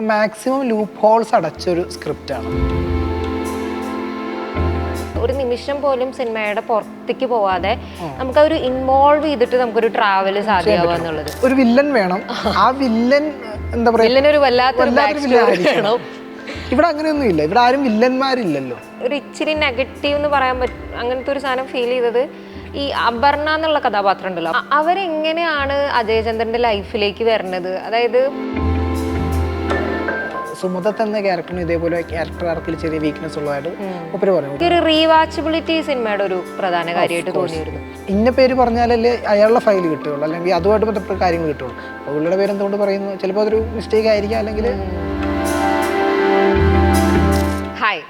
Maximum loop holes അടച്ചൊരു സ്ക്രിപ്റ്റാണ്. ഒരു നിമിഷം പോലും സിനിമയുടെ പുറത്തേക്ക് പോവാതെ നമുക്കൊരു ഇൻവോൾവ് ചെയ്തിട്ട് നമുക്കൊരു ട്രാവല് സാധ്യമാവുക എന്നുള്ളത്. ഒരു വില്ലൻ വേണം, ആ വില്ലൻ എന്താ പറയാ, വില്ലനൊരു വല്ലാത്തൊരു ഇവിടെ അങ്ങനെയൊന്നും ഇല്ല. ഇവിടെ ആരും വില്ലന്മാരില്ലല്ലോ. ഒരു ഇച്ചിരി നെഗറ്റീവ് എന്ന് പറയാൻ പറ്റും അങ്ങനത്തെ ഒരു സാധനം ഫീൽ ചെയ്തത് ഈ അപർണ എന്നുള്ള കഥാപാത്രം ഉണ്ടല്ലോ, അവരെങ്ങനെയാണ് അജയചന്ദ്രന്റെ ലൈഫിലേക്ക് വരുന്നത്. അതായത് സുമദത്ത് എന്ന ക്യാരക്ടറിന് ഇതേപോലെ ക്യാരക്ടർ ആർക്കിൽ ചെറിയ വീക്ക്നെസ് ഉള്ളതായിട്ട് ഒപ്പര് പറഞ്ഞു. ഒരു റീവാച്ചബിലിറ്റി സിനിമയുടെ ഒരു പ്രധാന കാര്യമായിട്ട് തോന്നിയിരുന്നു. ഇന്ന പേര് പറഞ്ഞാലല്ലേ അയാളുടെ ഫയൽ കിട്ടുകയുള്ളൂ, അല്ലെങ്കിൽ അതുമായിട്ട് ബന്ധപ്പെട്ട കാര്യങ്ങൾ കിട്ടുള്ളൂ. അപ്പോൾ പുള്ളിയുടെ പേര് എന്തുകൊണ്ട് പറയുന്നു, ചിലപ്പോൾ അതൊരു മിസ്റ്റേക്ക് ആയിരിക്കാം. അല്ലെങ്കിൽ ഹായ്,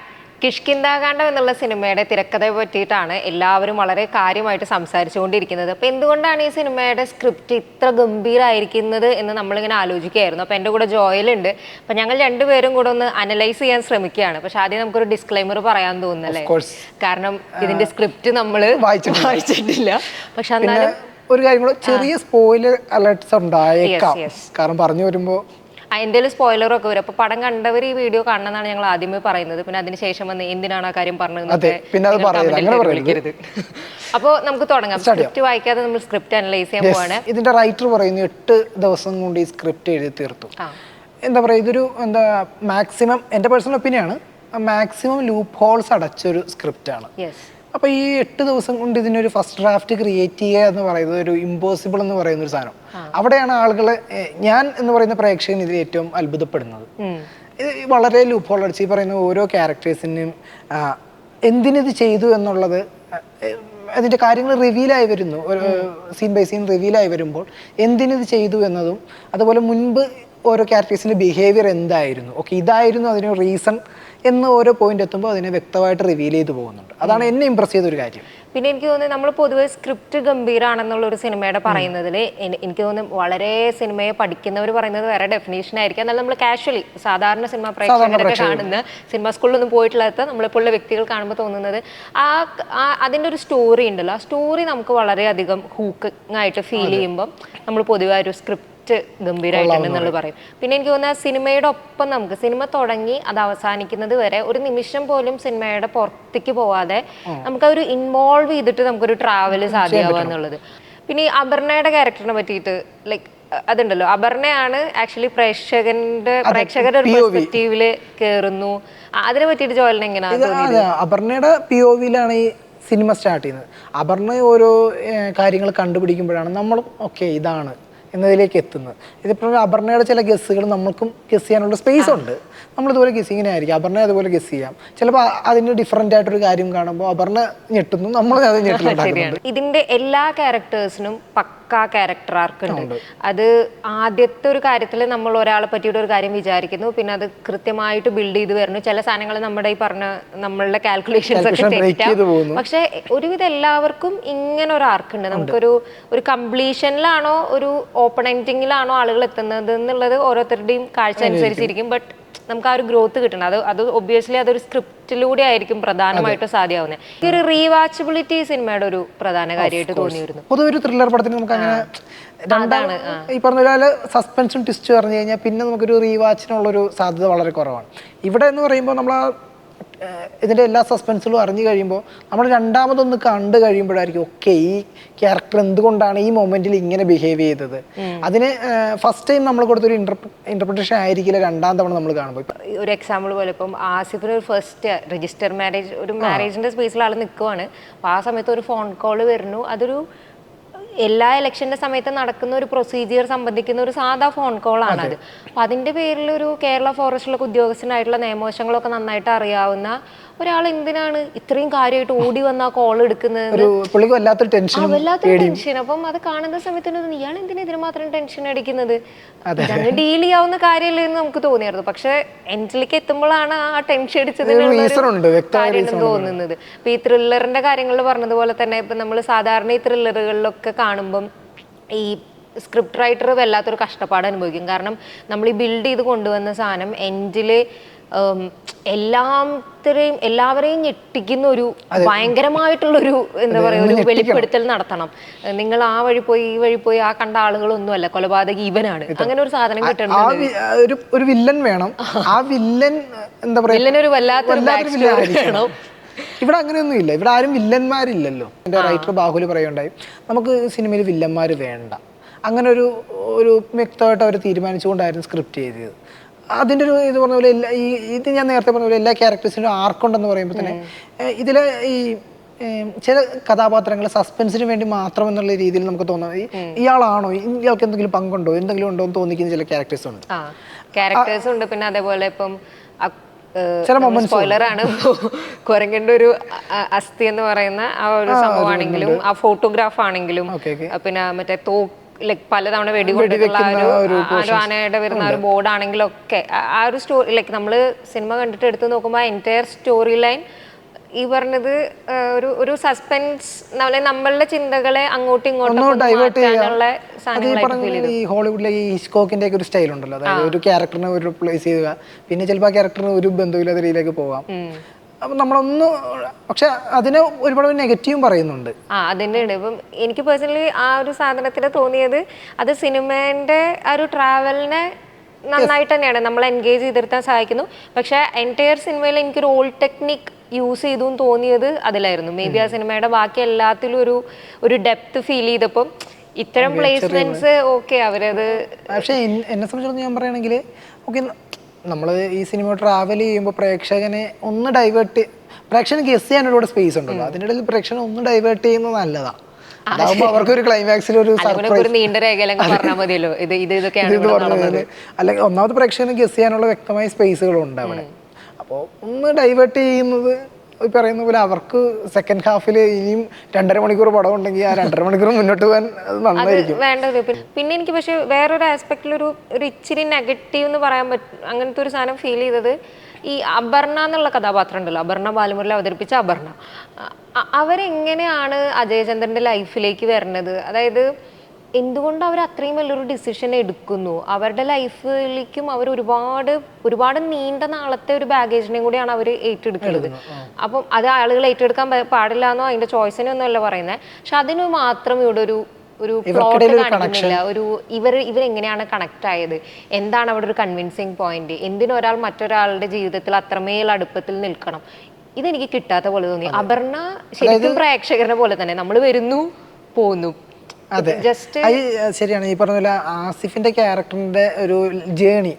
കിഷ്കിന്ധാകാന്ഡം എന്നുള്ള സിനിമയുടെ തിരക്കഥയെ പറ്റിയിട്ടാണ് എല്ലാവരും വളരെ കാര്യമായിട്ട് സംസാരിച്ചുകൊണ്ടിരിക്കുന്നത്. അപ്പോൾ എന്തുകൊണ്ടാണ് ഈ സിനിമയുടെ സ്ക്രിപ്റ്റ് ഇത്ര ഗംഭീരമായിരിക്കുന്നത് എന്ന് നമ്മളിങ്ങനെ ആലോചിക്കുകയായിരുന്നു. അപ്പോൾ എൻ്റെ കൂടെ ജോയലുണ്ട്. അപ്പോൾ ഞങ്ങൾ രണ്ടുപേരും കൂടെ ഒന്ന് അനലൈസ് ചെയ്യാൻ ശ്രമിക്കുകയാണ്. പക്ഷെ ആദ്യം നമുക്കൊരു ഡിസ്ക്ലൈമർ പറയാൻ തോന്നുന്നല്ലേ, കാരണം ഇതിന്റെ സ്ക്രിപ്റ്റ് നമ്മൾ വായിച്ചിട്ടില്ല. പക്ഷെ എന്നാലും ഒരു കാര്യം കൂടെ, ചെറിയ സ്പോയിലർ അലേർട്ട്സ് ഉണ്ടായേക്കാം. കാരണം പറഞ്ഞു വരുമ്പോൾ എന്തെങ്കിലും സ്പോയിലറൊക്കെ വരും. അപ്പോൾ പടം കണ്ടവർ ഈ വീഡിയോ കാണണമെന്നാണ് ഞങ്ങൾ ആദ്യമേ പറയുന്നത്. പിന്നെ അതിനുശേഷം വന്ന് എന്തിനാണ് ആ കാര്യം പറഞ്ഞത്. അപ്പോൾ നമുക്ക് തുടങ്ങാം. സ്ക്രിപ്റ്റ് വായിക്കാതെ നമ്മൾ സ്ക്രിപ്റ്റ് അനലൈസ് ചെയ്യാൻ പോവാണ്. ഇതിന്റെ റൈറ്റർ പറയുന്നു 8 ദിവസം കൊണ്ട് ഈ സ്ക്രിപ്റ്റ് എഴുതി തീർത്തു. എന്താ പറയുക, ഇതൊരു എന്താ മാക്സിമം, എൻ്റെ പേഴ്സണൽ ഒപ്പീനിയനാണ്, മാക്സിമം ലൂപ്പ് ഹോൾസ് അടച്ചൊരു സ്ക്രിപ്റ്റാണ്. അപ്പോൾ ഈ 8 ദിവസം കൊണ്ട് ഇതിനൊരു ഫസ്റ്റ് ഡ്രാഫ്റ്റ് ക്രിയേറ്റ് ചെയ്യുക എന്ന് പറയുന്നത് ഒരു ഇമ്പോസിബിൾ എന്ന് പറയുന്ന ഒരു സാധനം. അവിടെയാണ് ആളുകൾ, ഞാൻ എന്ന് പറയുന്ന പ്രേക്ഷകൻ ഇതിൽ ഏറ്റവും അത്ഭുതപ്പെടുന്നത്. ഇത് വളരെ ലൂപ്പ് ഹോൾ അടിച്ച് ഈ പറയുന്ന ഓരോ ക്യാരക്ടേഴ്സിനും എന്തിനിത് ചെയ്തു എന്നുള്ളത്, അതിൻ്റെ കാര്യങ്ങൾ റിവീലായി വരുന്നു. സീൻ ബൈ സീൻ റിവീലായി വരുമ്പോൾ എന്തിനിത് ചെയ്തു എന്നതും, അതുപോലെ മുൻപ് ഓരോ ക്യാരക്ടേഴ്സിൻ്റെ ബിഹേവിയർ എന്തായിരുന്നു, ഓക്കെ ഇതായിരുന്നു അതിന് റീസൺ എന്ന് ഓരോ പോയിന്റ് എത്തുമ്പോൾ അതിനെ വ്യക്തമായിട്ട് റിവീൽ ചെയ്ത് പോകുന്നുണ്ട്. അതാണ് എന്നെ ഇംപ്രസ് ചെയ്തൊരു കാര്യം. പിന്നെ എനിക്ക് തോന്നുന്നത് നമ്മൾ പൊതുവെ സ്ക്രിപ്റ്റ് ഗംഭീരാണെന്നുള്ള ഒരു സിനിമയുടെ പറയുന്നതിൽ എനിക്ക് തോന്നുന്നു വളരെ സിനിമയെ പഠിക്കുന്നവർ പറയുന്നത് വേറെ ഡെഫിനേഷൻ ആയിരിക്കും. എന്നാൽ നമ്മൾ കാഷ്വലി സാധാരണ സിനിമ പ്രേക്ഷകരൊക്കെ കാണുന്ന, സിനിമ സ്കൂളിലൊന്നും പോയിട്ടില്ലാത്ത നമ്മളിപ്പോഴുള്ള വ്യക്തികൾ കാണുമ്പോൾ തോന്നുന്നത് അതിൻ്റെ ഒരു സ്റ്റോറി ഉണ്ടല്ലോ, ആ സ്റ്റോറി നമുക്ക് വളരെയധികം ഹൂക്കിംഗ് ആയിട്ട് ഫീൽ ചെയ്യുമ്പം നമ്മൾ പൊതുവെ ഒരു സ്ക്രിപ്റ്റ് ഗംഭീരമായിട്ടുണ്ടെന്നുള്ളത് പറയും. പിന്നെ എനിക്ക് തോന്നുന്നത് സിനിമയുടെ ഒപ്പം നമുക്ക് സിനിമ തുടങ്ങി അത് അവസാനിക്കുന്നത് വരെ ഒരു നിമിഷം പോലും സിനിമയുടെ പുറത്തേക്ക് പോവാതെ നമുക്കൊരു ഇൻവോൾവ് ചെയ്തിട്ട് നമുക്കൊരു ട്രാവല് സാധ്യമാവുക എന്നുള്ളത്. പിന്നെ ഈ അപർണയുടെ ക്യാരക്ടറിനെ പറ്റിയിട്ട് ലൈക്ക് അതുണ്ടല്ലോ, അപർണയാണ് ആക്ച്വലി പ്രേക്ഷകരുടെ ഒരു പെർസ്പെക്റ്റീവില് കയറുന്നു. അതിനെ പറ്റിയിട്ട് ജോയലിന് എങ്ങനെയാണ്? അപർണയുടെ POVയിലാണ് ഈ സിനിമ സ്റ്റാർട്ട് ചെയ്യുന്നത്. അപർണ ഓരോ കാര്യങ്ങൾ കണ്ടുപിടിക്കുമ്പോഴാണ് നമ്മൾ ഓക്കെ ഇതാണ് എന്നതിലേക്ക് എത്തുന്നത്. ഇതിപ്പോൾ അപർണയുടെ ചില ഗസ്സുകൾ നമ്മൾക്കും ഗസ് ചെയ്യാനുള്ള സ്പേസ് ഉണ്ട്. നമ്മളിതുപോലെ ഗസ് ഇങ്ങനെ ആയിരിക്കും, അപർണ അതുപോലെ ഗസ് ചെയ്യാം. ചിലപ്പോൾ അതിന് ഡിഫറെൻ്റ് ആയിട്ടൊരു കാര്യം കാണുമ്പോൾ അപർണ ഞെട്ടുന്നു, നമ്മൾ അത് ഞെട്ടുന്നുണ്ടാകുന്നുണ്ട്. ഇതിന്റെ എല്ലാ ക്യാരക്ടേഴ്സിനും പക്കാ ക്യാരക്ടർ ആർക്ക് ഉണ്ട്. അത് ആദ്യത്തെ ഒരു കാര്യത്തിൽ നമ്മൾ ഒരാളെ പറ്റിയിട്ട് ഒരു കാര്യം വിചാരിക്കുന്നു, പിന്നെ അത് കൃത്യമായിട്ട് ബിൽഡ് ചെയ്ത് വരുന്നു. ചില സാധനങ്ങൾ നമ്മുടെ ഈ പറഞ്ഞ നമ്മളുടെ കാൽക്കുലേഷൻസ് ഒക്കെ തെറ്റാവും. പക്ഷെ ഒരുവിധം എല്ലാവർക്കും ഇങ്ങനെ ഒരു ആർക്കുണ്ട്. നമുക്കൊരു കംപ്ലീഷനിലാണോ ഒരു ഓപ്പൺ എൻഡിങ്ങിലാണോ ആളുകൾ എത്തുന്നത് എന്നുള്ളത് ഓരോരുത്തരുടെയും കാഴ്ച അനുസരിച്ചിരിക്കും. ബട്ട് നമുക്ക് ആ ഒരു ഗ്രോത്ത് കിട്ടണം. അത് ഒബ്വിയസ്ലി അതൊരു സ്ക്രിപ്റ്റിലൂടെ ആയിരിക്കും പ്രധാനമായിട്ടും സാധ്യമാവുന്നത്. ഈ ഒരു റീവാച്ചബിലിറ്റി സിനിമയുടെ ഒരു പ്രധാന കാര്യമായിട്ട് തോന്നിയിരുന്നു. പൊതുവെ ഒരു ത്രില്ലർ പടത്തിന് നമുക്ക് അങ്ങനെ രണ്ടാണ് ഈ പറഞ്ഞ പോലെ സസ്പെൻസും ട്വിസ്റ്റ് പറഞ്ഞു കഴിഞ്ഞാൽ പിന്നെ നമുക്കൊരു റീവാച്ചിനുള്ളൊരു സാധ്യത വളരെ കുറവാണ്. ഇവിടെ എന്ന് പറയുമ്പോൾ നമ്മൾ ഇതിൻ്റെ എല്ലാ സസ്പെൻസുകളും അറിഞ്ഞു കഴിയുമ്പോൾ നമ്മൾ രണ്ടാമതൊന്ന് കണ്ടു കഴിയുമ്പോഴായിരിക്കും ഓക്കെ ഈ ക്യാരക്ടർ എന്തുകൊണ്ടാണ് ഈ മൊമെന്റിൽ ഇങ്ങനെ ബിഹേവ് ചെയ്തത്. അതിന് ഫസ്റ്റ് ടൈം നമ്മൾ കൊടുത്തൊരു ഇന്റർപ്രിട്ടേഷൻ ആയിരിക്കില്ല രണ്ടാം തവണ നമ്മൾ കാണുമ്പോൾ. ഒരു എക്സാമ്പിൾ പോലെ ഇപ്പം ആസിഫിന് ഒരു ഫസ്റ്റ് രജിസ്റ്റർ മാരേജ്, ഒരു മാരേജിന്റെ സ്പേസിൽ ആൾ നിൽക്കുവാണ്. അപ്പോൾ ആ സമയത്ത് ഒരു ഫോൺ കോൾ വരുന്നു. അതൊരു എല്ലാ ഇലക്ഷന്റെ സമയത്ത് നടക്കുന്ന ഒരു പ്രൊസീജിയർ സംബന്ധിക്കുന്ന ഒരു സാധാ ഫോൺ കോൾ ആണത്. അപ്പം അതിൻ്റെ പേരിൽ ഒരു കേരള ഫോറസ്റ്റിലൊക്കെ ഉദ്യോഗസ്ഥനായിട്ടുള്ള നിയമവശങ്ങളൊക്കെ നന്നായിട്ട് അറിയാവുന്ന ഒരാൾ എന്തിനാണ് ഇത്രയും കാര്യമായിട്ട് ഓടി വന്ന ആ കോൾ എടുക്കുന്നത്? വല്ലാത്തൊരു ടെൻഷൻ. അപ്പം അത് കാണുന്ന സമയത്ത് ഇയാൾ എന്തിനാ ഇതിന് മാത്രം ടെൻഷൻ അടിക്കുന്നത്? ഞങ്ങൾ ഡീൽ ചെയ്യാവുന്ന കാര്യമല്ലേ എന്ന് നമുക്ക് തോന്നിയായിരുന്നു. പക്ഷെ എൻഡിലേക്ക് എത്തുമ്പോഴാണ് ആ ടെൻഷൻ അടിച്ചതിനുള്ള കാര്യം തോന്നുന്നത്. ഇപ്പൊ ഈ ത്രില്ലറിന്റെ കാര്യങ്ങളിൽ പറഞ്ഞതുപോലെ തന്നെ ഇപ്പൊ നമ്മൾ സാധാരണ ഈ ത്രില്ലറുകളിലൊക്കെ കാണുമ്പം ഈ സ്ക്രിപ്റ്റ് റൈറ്റർ വല്ലാത്തൊരു കഷ്ടപ്പാട് അനുഭവിക്കും. കാരണം നമ്മൾ ഈ ബിൽഡ് ചെയ്ത് കൊണ്ടുവന്ന സാധനം എൻഡില് എല്ലാവരെയും ഞെട്ടിക്കുന്ന ഒരു ഭയങ്കരമായിട്ടുള്ളൊരു എന്താ പറയുക ഒരു വെളിപ്പെടുത്തൽ നടത്തണം. നിങ്ങൾ ആ വഴി പോയി ഈ വഴി പോയി ആ കണ്ട ആളുകളൊന്നുമല്ല, കൊലപാതകി ഇവനാണ്, അങ്ങനെ ഒരു സാധനം കിട്ടണം. ഒരു വില്ലൻ വേണം. ആ വില്ലൻ എന്താ പറയുക, വില്ലനൊരു വല്ലാത്തൊരു ഇവിടെ അങ്ങനെയൊന്നും ഇല്ല. ഇവിടെ ആരും വില്ലന്മാരില്ലല്ലോ. എൻ്റെ റൈറ്റർ ബാഹുലി പറയുണ്ടായി, നമുക്ക് സിനിമയിൽ വില്ലന്മാർ വേണ്ട. അങ്ങനെ ഒരു വ്യക്തമായിട്ട് അവർ തീരുമാനിച്ചുകൊണ്ടായിരുന്നു സ്ക്രിപ്റ്റ് ചെയ്തത്. അതിൻ്റെ ഒരു ഇത് പറഞ്ഞ പോലെ ഇത് ഞാൻ നേരത്തെ പറഞ്ഞ പോലെ എല്ലാ ക്യാരക്ടേഴ്സിനും ആർക്കുണ്ടെന്ന് പറയുമ്പോൾ തന്നെ ഇതിൽ ഈ ചില കഥാപാത്രങ്ങൾ സസ്പെൻസിന് വേണ്ടി മാത്രം എന്നുള്ള രീതിയിൽ നമുക്ക് തോന്നുന്നത് ഇയാളാണോ, ഇയാൾക്ക് എന്തെങ്കിലും പങ്കുണ്ടോ, എന്തെങ്കിലും ഉണ്ടോ എന്ന് തോന്നിക്കുന്ന ചില ക്യാരക്ടേഴ്സ് ഉണ്ട്. ക്യാരക്ടേഴ്സ് ഉണ്ട്. പിന്നെ അതേപോലെ ഇപ്പം സ്പോയിലറാണ്, കുരങ്ങന്റെ ഒരു അസ്ഥി എന്ന് പറയുന്ന ആ ഒരു സംഭവമാണെങ്കിലും ആ ഫോട്ടോഗ്രാഫ് ആണെങ്കിലും പിന്നെ മറ്റേ ലൈക് പലതവണ വെടികൊണ്ടിട്ടുള്ള ഒരു ആനയുടെ വരുന്ന ഒരു ബോർഡാണെങ്കിലും ഒക്കെ ആ ഒരു സ്റ്റോറി ലൈക്ക് നമ്മൾ സിനിമ കണ്ടിട്ട് എടുത്ത് നോക്കുമ്പോൾ എൻറ്റയർ സ്റ്റോറി ലൈൻ ഈ പറഞ്ഞത് ഒരു സസ്പെൻസ് നമ്മളുടെ ചിന്തകളെ അങ്ങോട്ടും ഇങ്ങോട്ടും ഈ ഹോളിവുഡിലെ ഈ ഹിച്ച്കോക്കിന്റെ ഒക്കെ ഒരു സ്റ്റൈൽ ഉണ്ടല്ലോ, അതായത് ഒരു ക്യാരക്ടറിനെ ഒരു പ്ലേസ് ചെയ്യുക, പിന്നെ ചിലപ്പോൾ ആ ക്യാരക്ടറിന് ഒരു ബന്ധമില്ലാത്ത രീതിയിലേക്ക് പോവാം. അപ്പം നമ്മളൊന്ന് പക്ഷെ അതിന് ഒരുപാട് നെഗറ്റീവും പറയുന്നുണ്ട്. അതിൻ്റെ ഇപ്പം എനിക്ക് പേഴ്സണലി ആ ഒരു സാധനത്തിൽ തോന്നിയത് അത് സിനിമേൻ്റെ ആ ഒരു ട്രാവലിനെ നന്നായിട്ട് തന്നെയാണ് നമ്മൾ എൻഗേജ് ചെയ്തിരുത്താൻ സഹായിക്കുന്നു. പക്ഷെ എൻറ്റയർ സിനിമയിൽ എനിക്കൊരു ഓൾഡ് ടെക്നിക് യൂസ് ചെയ്തു തോന്നിയത് അതിലായിരുന്നു. മേ ബി ആ സിനിമയുടെ ബാക്കി എല്ലാത്തിലും ഒരു ഡെപ്ത് ഫീൽ ചെയ്തപ്പം ഇത്തരം പ്ലേസ്മെന്റ്സ് ഓക്കെ അവരത്. പക്ഷെ എന്നെ സംബന്ധിച്ചിടത്തോളം ഞാൻ പറയുകയാണെങ്കിൽ ഓക്കെ, നമ്മൾ ഈ സിനിമ ട്രാവൽ ചെയ്യുമ്പോൾ പ്രേക്ഷകനെ ഒന്ന് ഡൈവേർട്ട്, പ്രേക്ഷകന് ഗസ് ചെയ്യാൻ ഒരുപാട് സ്പേസ് ഉണ്ടല്ലോ, അതിനിടയിൽ പ്രേക്ഷകനെ ഒന്ന് ഡൈവേർട്ട് ചെയ്യുന്നത് നല്ലതാണ്. അതാവുമ്പോൾ അവർക്ക് ഒരു ക്ലൈമാക്സിൽ ഒരു അല്ലെങ്കിൽ ഒന്നാമത് പ്രേക്ഷകന് ഗസ് ചെയ്യാനുള്ള വ്യക്തമായ സ്പേസുകളുണ്ട് അവിടെ. അപ്പോൾ ഒന്ന് ഡൈവേർട്ട് ചെയ്യുന്നത് പറയുന്ന പോലെ അവർക്ക് സെക്കൻഡ് ഹാഫിൽ ഇനിയും 2.5 മണിക്കൂർ പടം ഉണ്ടെങ്കിൽ ആ 2.5 മണിക്കൂർ മുന്നോട്ട് പോകാൻ നന്നായിരിക്കും. വേണ്ടത്. പിന്നെ എനിക്ക് പക്ഷെ വേറൊരു ആസ്പെക്റ്റിൽ ഒരു ഇച്ചിരി നെഗറ്റീവ് എന്ന് പറയാൻ പറ്റും, അങ്ങനത്തെ ഒരു സാധനം ഫീൽ ചെയ്തത് ഈ അപർണ എന്നുള്ള കഥാപാത്രം ഉണ്ടല്ലോ, അപർണ ബാലമുരളി അവതരിപ്പിച്ച അപർണ, അവരെങ്ങനെയാണ് അജയചന്ദ്രൻ്റെ ലൈഫിലേക്ക് വരുന്നത്? അതായത് എന്തുകൊണ്ട് അവർ അത്രയും വലിയൊരു ഡിസിഷൻ എടുക്കുന്നു? അവരുടെ ലൈഫിലേക്കും അവർ ഒരുപാട് നീണ്ട നാളത്തെ ഒരു ബാഗേജിനെയും കൂടിയാണ് അവർ ഏറ്റെടുക്കുന്നത്. അപ്പം അത് ആളുകൾ ഏറ്റെടുക്കാൻ പാടില്ല എന്നോ അതിന്റെ ചോയ്സിനൊന്നും അല്ല പറയുന്നത്. പക്ഷെ അതിന് മാത്രം ഇവിടെ ഒരു പ്ലോട്ട് കാണിക്കുന്നില്ല. ഇവരെങ്ങനെയാണ് കണക്ട് ആയത്, എന്താണ് അവിടെ ഒരു കൺവിൻസിങ് പോയിന്റ്, എന്തിനൊരാൾ മറ്റൊരാളുടെ ജീവിതത്തിൽ അത്രമേൽ അടുപ്പത്തിൽ നിൽക്കണം, ഇതെനിക്ക് കിട്ടാത്ത പോലെ തോന്നി. അപർണ ശരിക്കും പ്രേക്ഷകരുടെ പോലെ തന്നെ നമ്മൾ വരുന്നു പോകുന്നു. അതെ, ശരിയാണ്. ഈ പറഞ്ഞ പോലെ ആസിഫിന്റെ ക്യാരക്ടറിന്റെ ഒരു ജേണി,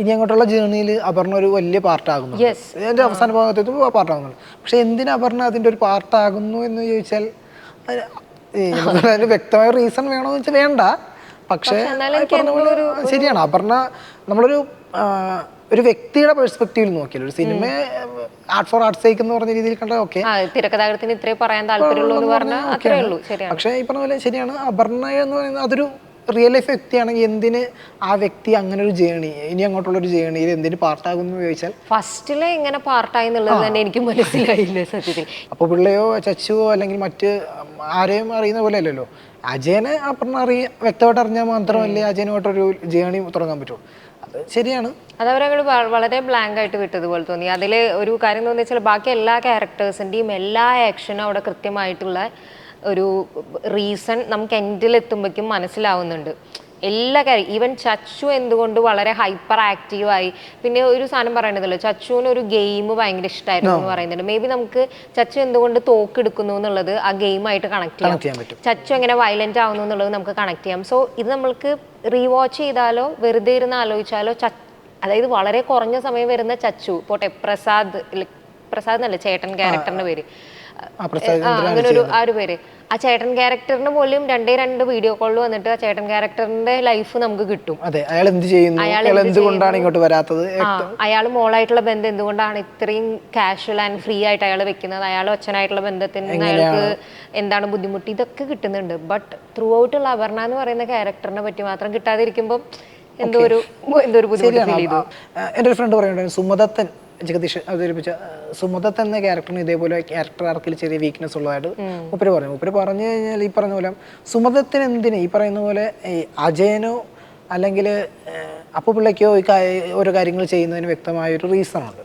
ഇനി അങ്ങോട്ടുള്ള ജേണിയിൽ അപർണ ഒരു വലിയ പാർട്ടാകുന്നു, അതിന്റെ അവസാന ഭാഗത്ത് പാർട്ടാകുന്നുണ്ട്. പക്ഷെ എന്തിനാ അപർണ അതിന്റെ ഒരു പാർട്ടാകുന്നു എന്ന് ചോദിച്ചാൽ അതിന് വ്യക്തമായ റീസൺ വേണമെന്ന് വെച്ചാൽ വേണ്ട. പക്ഷെ ശരിയാണ്, അപർണ ഒരു വ്യക്തിയുടെ പെർസ്പെക്റ്റീവിൽ നോക്കിയാൽ ഒരു cinema art for art sake എന്ന് പറഞ്ഞ രീതിയിൽ കണ്ടാൽ ഓക്കെ, തിരക്കഥാകൃത്തിന് ഇത്രേ പറയാൻ താല്പര്യമുള്ളൂ എന്ന് പറഞ്ഞാൽ അത്രേ ഉള്ളൂ. പക്ഷെ ഈ പറഞ്ഞ പോലെ ശരിയാണ്, അപർണ എന്ന് പറയുന്നത് അതൊരു റിയൽ ലൈഫ് വ്യക്തിയാണെങ്കിൽ എന്തിന് ആ വ്യക്തി അങ്ങനെ ഒരു ജേണി, ഇനി അങ്ങോട്ടുള്ള ഒരു ജേണിയിൽ എന്തിന് പാർട്ടാകുന്നു ചോദിച്ചാൽ ഫസ്റ്റിലെ എങ്ങനെ പാർട്ടായി എന്നുള്ളത് തന്നെ എനിക്ക് മനസ്സിലായില്ല സത്യത്തിൽ. അപ്പോൾ പിള്ളയോ ചച്ചുവോ അല്ലെങ്കിൽ മറ്റ് ആരെയും അറിയുന്ന പോലെ അല്ലല്ലോ, അജയനെ അപർണ വ്യക്തമായിട്ട് അറിഞ്ഞാൽ മാത്രമല്ലേ അജയനുമായിട്ടൊരു ജേണി തുടങ്ങാൻ പറ്റുള്ളൂ. അത് ശരിയാണ്, അതവരങ്ങോട്ട് വളരെ ബ്ലാങ്ക് ആയിട്ട് വിട്ടതുപോലെ തോന്നി. അതിൽ ഒരു കാര്യം തോന്നി വെച്ചാൽ ബാക്കി എല്ലാ ക്യാരക്ടേഴ്സിൻ്റെയും എല്ലാ ആക്ഷനും അവിടെ കൃത്യമായിട്ടുള്ള ഒരു റീസൺ നമുക്ക് എൻഡിലെത്തുമ്പോഴേക്കും മനസ്സിലാവുന്നുണ്ട്. എല്ലാ കാര്യം ഈവൻ ചച്ചു എന്തുകൊണ്ട് വളരെ ഹൈപ്പർ ആക്റ്റീവായി. പിന്നെ ഒരു സാധനം പറയണതല്ലോ, ചച്ചുവിന് ഒരു ഗെയിം ഭയങ്കര ഇഷ്ടമായിരുന്നു എന്ന് പറയുന്നുണ്ട്. മേ ബി നമുക്ക് ചച്ചു എന്തുകൊണ്ട് തോക്കെടുക്കുന്നു എന്നുള്ളത് ആ ഗെയിമായിട്ട് കണക്ട് ചെയ്യാം. ചച്ചു എങ്ങനെ വയലന്റ് ആവുന്നു എന്നുള്ളത് നമുക്ക് കണക്ട് ചെയ്യാം. സോ ഇത് നമ്മൾക്ക് റീവാച്ച് ചെയ്താലോ വെറുതെ ഇരുന്ന് ആലോചിച്ചാലോ അതായത് വളരെ കുറഞ്ഞ സമയം വരുന്ന ചച്ചു പോട്ടെ, പ്രസാദ് എന്നല്ല ചേട്ടൻ ക്യാരക്ടറിന്റെ പേര്, അങ്ങനെ ഒരു പേര്, ആ ചേട്ടൻ ക്യാരക്ടറിന് പോലും 2 വീഡിയോ കോളിൽ വന്നിട്ട് ആ ചേട്ടൻ ക്യാരക്ടറിന്റെ ലൈഫ് നമുക്ക് കിട്ടും. അയാൾ മോളായിട്ടുള്ള ബന്ധം എന്തുകൊണ്ടാണ് ഇത്രയും കാഷ്വൽ ആൻഡ് ഫ്രീ ആയിട്ട് അയാൾ വെക്കുന്നത്, അയാൾ അച്ഛനായിട്ടുള്ള ബന്ധത്തിന് അയാൾക്ക് എന്താണ് ബുദ്ധിമുട്ട്, ഇതൊക്കെ കിട്ടുന്നുണ്ട്. ബട്ട് ത്രൂ ഔട്ടുള്ള അപർണ എന്ന് പറയുന്ന ക്യാരക്ടറിനെ പറ്റി മാത്രം കിട്ടാതിരിക്കുമ്പോൾ എന്തോ ഒരു ബുദ്ധിമുട്ട് ഫീൽ ചെയ്തു. എൻ്റെ ഒരു ഫ്രണ്ട് പറയുന്നുണ്ട്, സുമദത്തൻ ജഗദീഷ് അവതരിപ്പിച്ച സുമദത്ത് എന്ന ക്യാരക്ടറിന് ഇതേപോലെ ക്യാരക്ടർ ആർക്കിൽ ചെറിയ വീക്ക്നെസ് ഉള്ളതായിട്ട് മൂപ്പര് പറഞ്ഞു കഴിഞ്ഞാൽ ഈ പറഞ്ഞ പോലെ സുമദത്തിന് എന്തിന് ഈ പറയുന്ന പോലെ ഈ അജയനോ അല്ലെങ്കിൽ അപ്പോൾ പിള്ളേക്കോ ഓരോ കാര്യങ്ങൾ ചെയ്യുന്നതിന് വ്യക്തമായ ഒരു റീസൺ ഉണ്ട്.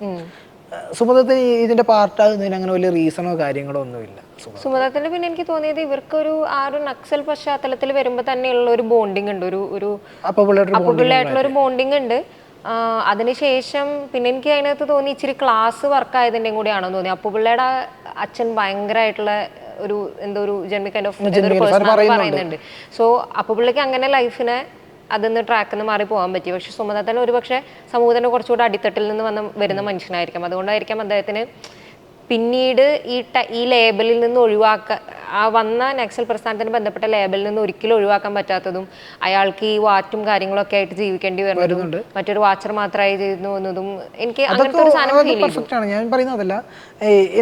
സുമതത്തിന് ഇതിന്റെ പാർട്ടാകുന്നതിന് അങ്ങനെ വലിയ റീസണോ കാര്യങ്ങളോ ഒന്നുമില്ല. സുമതത്തിന് പിന്നെ എനിക്ക് തോന്നിയത് ഇവർക്കൊരു ആ ഒരു നക്സൽ പശ്ചാത്തലത്തിൽ വരുമ്പോൾ തന്നെയുള്ള ഒരു ബോണ്ടിങ് ഉണ്ട്, ഒരു അപ്പുപിള്ളയായിട്ടുള്ള ഒരു ബോണ്ടിങ് ഉണ്ട്. അതിനുശേഷം പിന്നെ എനിക്ക് അതിനകത്ത് തോന്നി ഇച്ചിരി ക്ലാസ് വർക്ക് ആയതിൻ്റെയും കൂടിയാണോ തോന്നി. അപ്പുപിള്ളയുടെ അച്ഛൻ ഭയങ്കരമായിട്ടുള്ള ഒരു എന്തോ ഒരു ജന്മിക്കൈൻഡ് ഓഫ് പേഴ്സൺ പറയുന്നുണ്ട്. സോ അപ്പുപിള്ളയ്ക്ക് അങ്ങനെ ലൈഫിനെ അതിന്ന് ട്രാക്കിൽ നിന്ന് മാറി പോകാൻ പറ്റി. പക്ഷെ സുമതത്തിന് ഒരു പക്ഷേ സമൂഹത്തിന്റെ കുറച്ചുകൂടെ അടിത്തട്ടിൽ നിന്ന് വരുന്ന മനുഷ്യനായിരിക്കാം. അതുകൊണ്ടായിരിക്കാം അദ്ദേഹത്തിന് പിന്നീട് ഈ ലേബലിൽ നിന്ന് ആ വന്ന നക്സൽ പ്രസ്ഥാനത്തിന് ബന്ധപ്പെട്ട ലേബലിൽ നിന്ന് ഒരിക്കലും ഒഴിവാക്കാൻ പറ്റാത്തതും അയാൾക്ക് ഈ വാറ്റും കാര്യങ്ങളൊക്കെ ആയിട്ട് ജീവിക്കേണ്ടി വരുന്നതും മറ്റൊരു വാച്ചർ മാത്രമായി ചെയ്യുന്നു എന്നതും എനിക്ക് അങ്ങനത്തെ ഒരു സാധനം ഫീൽ ചെയ്തു. ഞാൻ പറയുന്നതല്ല,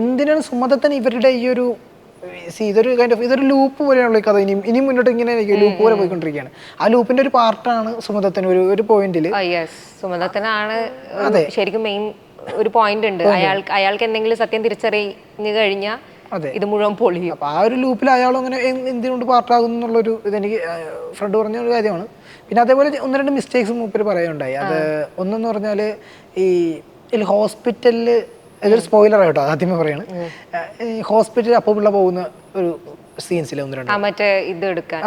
എന്തിനാണ് സുമതത്തിന് ഇവരുടെ ഈ ഒരു ഇതൊരു ലൂപ്പ് പോലെയാണല്ലോ ഈ കഥ. ഇനി മുന്നോട്ട് ഇങ്ങനെ ലൂപ്പ് പോലെ പോയിക്കൊണ്ടിരിക്കുകയാണ്. ആ ലൂപ്പിന്റെ ഒരു പാർട്ടാണ് സുമതത്തിന് ഒരു പോയിന്റിൽ. സുമതത്തിനാണ് ശരിക്കും മെയിൻ ഒരു പോയിന്റ് ഉണ്ട്. അയാൾക്ക് എന്തെങ്കിലും സത്യം തിരിച്ചറിഞ്ഞു കഴിഞ്ഞാൽ ഇത് മുഴുവൻ പൊളിയും. അപ്പൊ ആ ഒരു ലൂപ്പിൽ അയാളും അങ്ങനെ എന്തുകൊണ്ട് പാർട്ടാകും എന്നുള്ളൊരു ഇതെനിക്ക് ഫ്രണ്ട് പറഞ്ഞ ഒരു കാര്യമാണ്. പിന്നെ അതേപോലെ 1-2 മിസ്റ്റേക്സ് മൂപ്പര് പറയുണ്ടായി. അത് ഒന്നെന്ന് പറഞ്ഞാല് ഈ ഹോസ്പിറ്റലില്, ഇതൊരു സ്പോയിലർ ആയിട്ടോ ആദ്യമേ പറയാണ്, ഹോസ്പിറ്റലിൽ അപ്പുപിള്ള പോകുന്ന ഒരു സീൻസിൽ 1-2 മറ്റേ ഇത് എടുക്കാൻ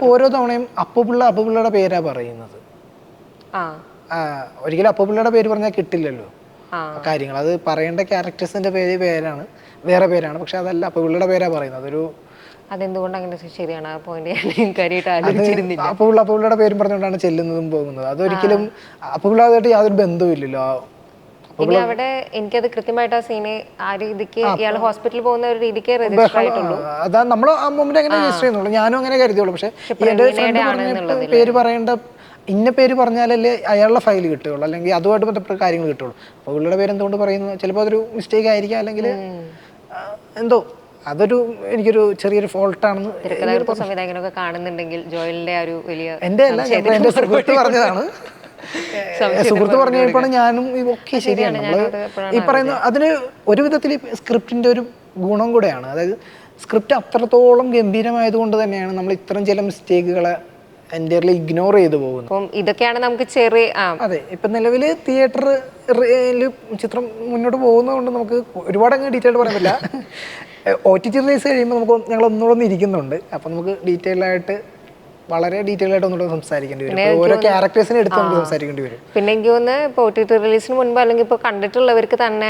ഓരോ തവണയും അപ്പുപിള്ളയുടെ പേരാ പറയുന്നത്. ഒരിക്കലും അപ്പുപിള്ളയുടെ പേര് പറഞ്ഞാൽ കിട്ടില്ലല്ലോ കാര്യങ്ങൾ. അത് പറയേണ്ട ക്യാരക്ടേഴ്സിന്റെ പേരാണ്, വേറെ പേരാണ്. പക്ഷെ അതല്ല, അപ്പുപിള്ളയുടെ പേരാ പറയുന്നത്. അതൊരു അതെന്തുകൊണ്ട് അങ്ങനെ ശരിയാണ് ആ പോയിന്റ്. അപ്പുപിള്ളയുടെ പേരും പറഞ്ഞുകൊണ്ടാണ് ചെല്ലുന്നതും പോകുന്നത്. അതൊരിക്കലും അപ്പുപിള്ളയായിട്ട് യാതൊരു ബന്ധവുമില്ലല്ലോ. ഇനി അവിടെ എനിക്കത് കൃത്യമായിട്ട് ആ സീന് ആ രീതിക്ക് ഇയാൾ ഹോസ്പിറ്റലിൽ പോകുന്ന ഒരു രീതിക്ക് രജിസ്റ്റർ ആയിട്ടുള്ളൂ. അതാ നമ്മൾ ആ മൊമെന്റ് അങ്ങനെ രജിസ്റ്റർ ചെയ്യുന്നുള്ളൂ. ഞാനും അങ്ങനെ കരുതിയുള്ളൂ. പക്ഷെ പേര് പറയേണ്ട ഇന്ന പേര് പറഞ്ഞാലല്ലേ അയാളുടെ ഫയൽ കിട്ടുകയുള്ളൂ, അല്ലെങ്കിൽ അതുമായിട്ട് ബന്ധപ്പെട്ട കാര്യങ്ങൾ കിട്ടുള്ളൂ. അപ്പോൾ പുള്ളിയുടെ പേര് എന്തുകൊണ്ട് പറയുന്നു, ചിലപ്പോൾ അതൊരു മിസ്റ്റേക്ക് ആയിരിക്കാം, അല്ലെങ്കിൽ എന്തോ അതൊരു എനിക്കൊരു ചെറിയൊരു ഫോൾട്ടാണെന്ന് സംവിധായകനൊക്കെ കാണുന്നുണ്ടെങ്കിൽ ജോയലിന്റെ ഒരു വലിയ എന്റെ അല്ല, എന്റെ സുഹൃത്ത് പറഞ്ഞതാണ്. സുഹൃത്ത് പറഞ്ഞപ്പോഴാണ് ഞാനും ഓക്കെ ശരിയാണ്. നമ്മള് ഈ പറയുന്ന അതിന് ഒരു വിധത്തിൽ സ്ക്രിപ്റ്റിന്റെ ഒരു ഗുണം കൂടെയാണ്. അതായത് സ്ക്രിപ്റ്റ് അത്രത്തോളം ഗംഭീരമായതുകൊണ്ട് തന്നെയാണ് നമ്മൾ ഇത്തരം ചില മിസ്റ്റേക്കുകളെ എൻ്റെർലി ഇഗ്നോർ ചെയ്തു പോകുന്നത്. അപ്പം ഇതൊക്കെയാണ് നമുക്ക് ചെറിയ അതെ, ഇപ്പൊ നിലവിൽ തിയേറ്ററിൽ ചിത്രം മുന്നോട്ട് പോകുന്നതുകൊണ്ട് നമുക്ക് ഒരുപാട് അങ്ങ് ഡീറ്റെയിൽ പറയാൻ പറ്റില്ല. OTT റിലീസ് കഴിയുമ്പോൾ ഞങ്ങൾ ഒന്നുകൂടെ ഇരിക്കുന്നുണ്ട്. അപ്പൊ നമുക്ക് വളരെ ഡീറ്റെയിൽ ആയിട്ട് ഒന്നുകൂടെ സംസാരിക്കേണ്ടി വരും. ഓരോ ക്യാരക്ടേഴ്സിനെ എടുത്ത് നമുക്ക് സംസാരിക്കേണ്ടി വരും. പിന്നെ എനിക്ക് തോന്നുന്നു ഇപ്പോൾ OTT റിലീസിന് മുൻപ് അല്ലെങ്കിൽ ഇപ്പോൾ കണ്ടിട്ടുള്ളവർക്ക് തന്നെ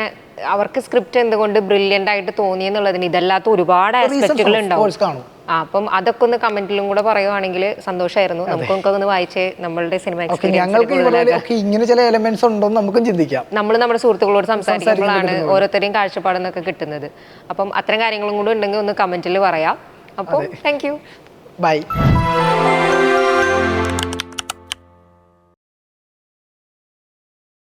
അവർക്ക് സ്ക്രിപ്റ്റ് എന്തുകൊണ്ട് ബ്രില്യൻ്റ് ആയിട്ട് തോന്നി എന്നുള്ളതിന് ഇതല്ലാത്ത ഒരുപാട് ആസ്പെക്റ്റുകൾ ഉണ്ടാവും. അപ്പം അതൊക്കെ ഒന്ന് കമന്റിലും കൂടെ പറയുവാണെങ്കിൽ സന്തോഷമായിരുന്നു. നമുക്കൊക്കെ ഒന്ന് വായിച്ച് നമ്മളുടെ സിനിമ ഞങ്ങൾക്ക് ഇങ്ങനെ ചില എലമെന്റ്സ് ഉണ്ടോ നമുക്കും ചിന്തിക്കാം. നമ്മൾ നമ്മുടെ സുഹൃത്തുക്കളോട് സംസാരിക്കുമ്പോഴാണ് ഓരോരുത്തരെയും കാഴ്ചപ്പാടെന്നൊക്കെ കിട്ടുന്നത്. അപ്പം അത്തരം കാര്യങ്ങളും കൂടെ ഉണ്ടെങ്കിൽ ഒന്ന് കമന്റിൽ പറയാം. അപ്പം താങ്ക് യു, ബൈ.